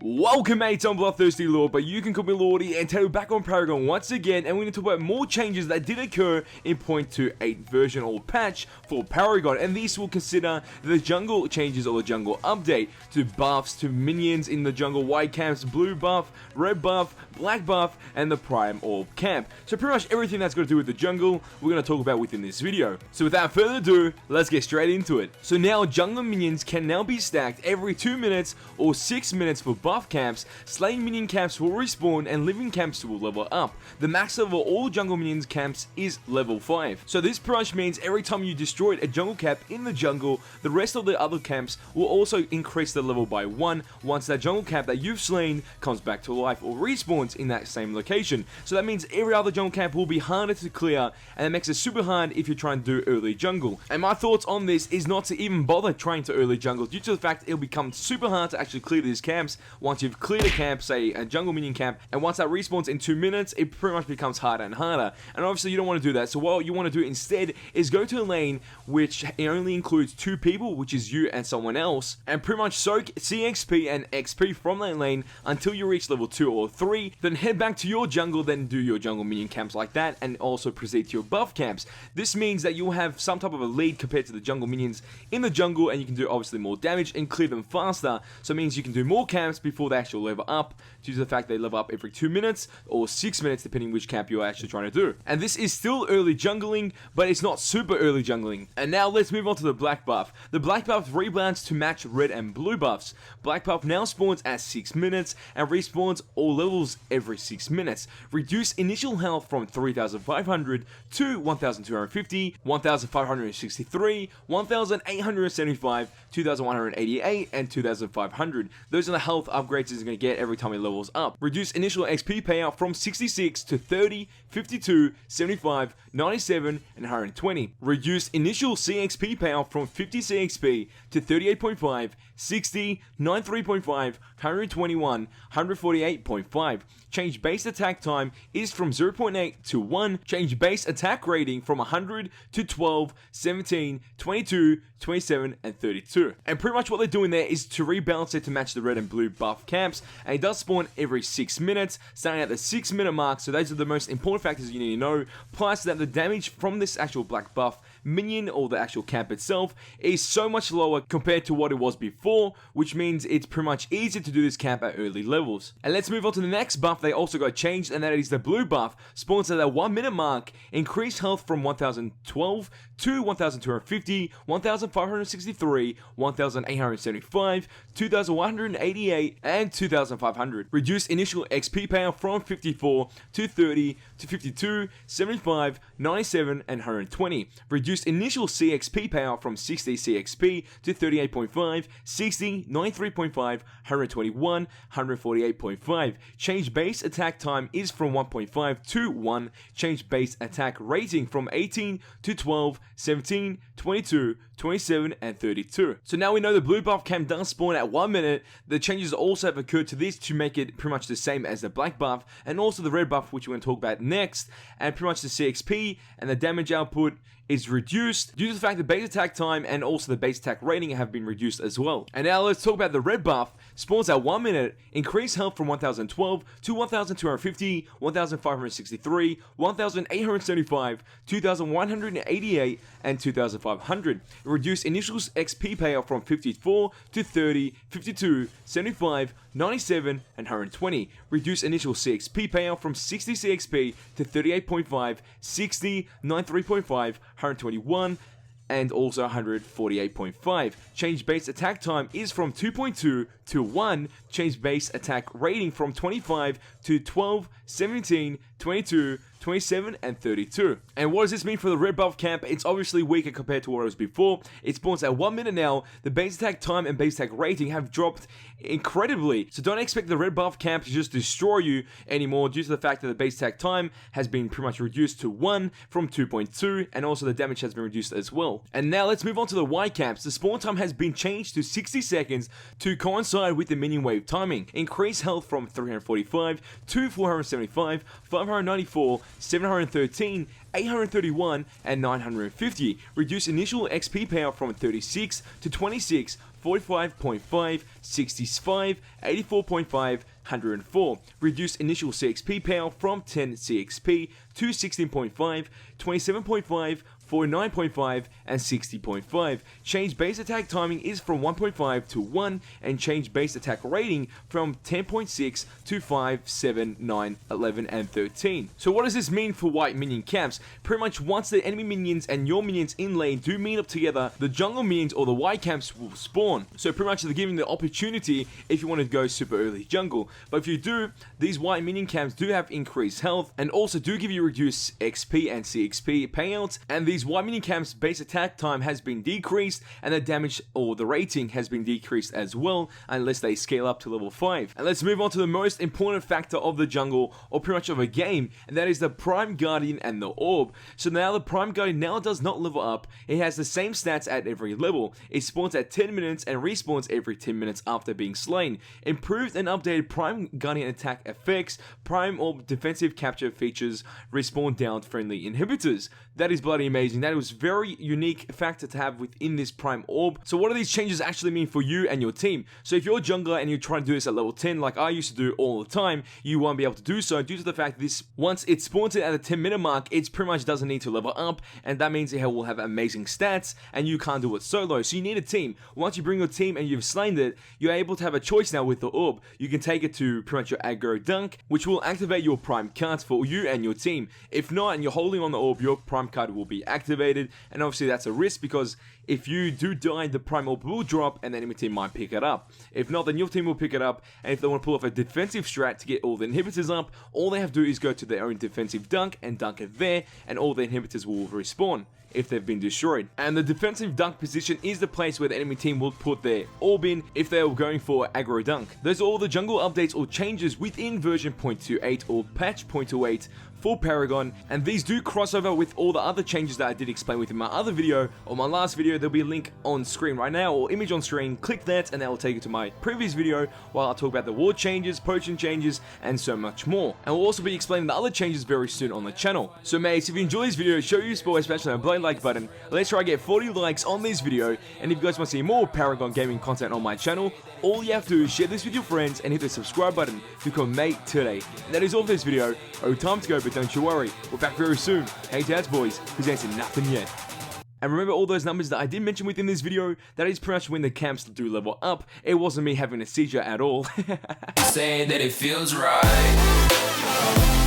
Welcome mates, I'm Bloodthirsty Lord, but you can call me Lordy, and today we're back on Paragon once again, and we're going to talk about more changes that did occur in 0.28 version or patch for Paragon, and these will consider the jungle changes or the jungle update to buffs to minions in the jungle, white camps, blue buff, red buff, black buff, and the prime orb camp. So pretty much everything that's got to do with the jungle, we're going to talk about within this video. So without further ado, let's get straight into it. So now jungle minions can now be stacked every 2 minutes or 6 minutes for buff camps, slain minion camps will respawn, and living camps will level up. The max level of all jungle minions camps is level 5. So this pretty much means every time you destroyed a jungle camp in the jungle, the rest of the other camps will also increase the level by 1 once that jungle camp that you've slain comes back to life or respawns in that same location. So that means every other jungle camp will be harder to clear, and it makes it super hard if you're trying to do early jungle. And my thoughts on this is not to even bother trying to early jungle due to the fact it'll become super hard to actually clear these camps once you've cleared a camp, say a jungle minion camp, and once that respawns in 2 minutes, it pretty much becomes harder and harder. And obviously you don't want to do that, so what you want to do instead is go to a lane which only includes 2 people, which is you and someone else, and pretty much soak CXP and XP from that lane until you reach level 2 or 3, then head back to your jungle, then do your jungle minion camps like that, and also proceed to your buff camps. This means that you'll have some type of a lead compared to the jungle minions in the jungle, and you can do obviously more damage and clear them faster, so it means you can do more camps before they actually level up, due to the fact they level up every 2 minutes or 6 minutes depending which camp you're actually trying to do. And this is still early jungling, but it's not super early jungling. And now let's move on to the black buff. The black buff rebalanced to match red and blue buffs. Black buff now spawns at 6 minutes and respawns all levels every 6 minutes. Reduce initial health from 3,500 to 1,250, 1,563, 1,875, 2,188, and 2,500. Those are the health upgrades he's going to get every time he levels up. Reduce initial XP payout from 66 to 30, 52, 75, 97, and 120. Reduce initial CXP payout from 50 CXP to 38.5, 60, 93.5, 121, 148.5. Change base attack time is from 0.8 to 1. Change base attack rating from 100 to 12, 17, 22, 27, and 32. And pretty much what they're doing there is to rebalance it to match the red and blue buff camps, and it does spawn every 6 minutes, starting at the 6 minute mark, so those are the most important factors you need to know, plus that the damage from this actual black buff minion or the actual camp itself is so much lower compared to what it was before, which means it's pretty much easier to do this camp at early levels. And let's move on to the next buff they also got changed, and that is the blue buff. Spawns at that 1 minute mark, increased health from 1,012 to 1,250, 1,563, 1,875, 2,188, and 2,500. Reduce initial XP payout from 54 to 30 to 52, 75, 97, and 120. Reduced initial CXP payout from 60 CXP to 38.5, 60, 93.5, 121, 148.5. Change base attack time is from 1.5 to 1. Change base attack rating from 18 to 12, 17, 22, 27, and 32. So now we know the blue buff camp does spawn at 1 minute. The changes also have occurred to this to make it pretty much the same as the black buff, and also the red buff, which we're going to talk about next. And pretty much the CXP and the damage output is reduced due to the fact that base attack time and also the base attack rating have been reduced as well. And now let's talk about the red buff. Spawns at 1 minute, increased health from 1,012 to 1,250, 1,563, 1,875, 2,188, and 2,500. Reduced initial XP payout from 54 to 30, 52, 75, 97, and 120. Reduce initial CXP payout from 60 CXP to 38.5, 60, 93.5, 121, and also 148.5. Change base attack time is from 2.2 to 1. Change base attack rating from 25 to 12, 17, 22, 27, and 32. And what does this mean for the red buff camp? It's obviously weaker compared to what it was before. It spawns at 1 minute now. The base attack time and base attack rating have dropped incredibly. So don't expect the red buff camp to just destroy you anymore due to the fact that the base attack time has been pretty much reduced to 1 from 2.2, and also the damage has been reduced as well. And now let's move on to the white camps. The spawn time has been changed to 60 seconds to coincide with the minion wave timing. Increase health from 345 to 475, 594, 713, 831, and 950. Reduce initial XP payout from 36 to 26, 45.5, 65, 84.5, 104. Reduced initial CXP power from 10 CXP to 16.5, 27.5, 49.5 and 60.5. Change base attack timing is from 1.5 to 1, and change base attack rating from 10.6 to 5, 7, 9, 11 and 13. So what does this mean for white minion camps? Pretty much once the enemy minions and your minions in lane do meet up together, the jungle minions or the white camps will spawn. So pretty much they're giving the opportunity if you want to go super early jungle. But if you do, these white minion camps do have increased health and also do give you reduced XP and CXP payouts, and these white minion camps base attack time has been decreased, and the damage or the rating has been decreased as well unless they scale up to level 5. And let's move on to the most important factor of the jungle, or pretty much of a game, and that is the Prime Guardian and the Orb. So now the Prime Guardian now does not level up, it has the same stats at every level. It spawns at 10 minutes and respawns every 10 minutes after being slain. Improved and updated Prime Guardian attack effects, Prime Orb defensive capture features, respawn down friendly inhibitors. That is bloody amazing. That was very unique factor to have within this Prime Orb. So what do these changes actually mean for you and your team? So if you're a jungler and you're trying to do this at level 10 like I used to do all the time, you won't be able to do so due to the fact this, once it spawns it at the 10-minute mark, it pretty much doesn't need to level up, and that means it will have amazing stats and you can't do it solo. So you need a team. Once you bring your team and you've slain it, you're able to have a choice now with the Orb. You can take it to pretty much your aggro dunk, which will activate your Prime cards for you and your team. If not, and you're holding on the Orb, your Prime card will be activated, and obviously that's a risk because if you do die, the Prime Orb will drop and the enemy team might pick it up. If not, then your team will pick it up, and if they want to pull off a defensive strat to get all the inhibitors up, all they have to do is go to their own defensive dunk and dunk it there, and all the inhibitors will respawn if they've been destroyed. And the defensive dunk position is the place where the enemy team will put their orb in if they are going for aggro dunk. Those are all the jungle updates or changes within version 0.28 or patch 0.28 for Paragon, and these do cross over with all the other changes that I did explain within my other video or my last video. There'll be a link on screen right now or image on screen. Click that and that will take you to my previous video while I'll talk about the ward changes, potion changes and so much more. And we'll also be explaining the other changes very soon on the channel. So mates, if you enjoy this video, show you support, especially on the like button. Let's try to get 40 likes on this video, and if you guys want to see more Paragon gaming content on my channel, all you have to do is share this with your friends and hit the subscribe button to become mate today. And that is all for this video. Oh, time to go, but don't you worry, we're back very soon. Hey dads boys, who's answered nothing yet. And remember all those numbers that I did mention within this video, that is pretty much when the camps do level up. It wasn't me having a seizure at all. Saying that it feels right.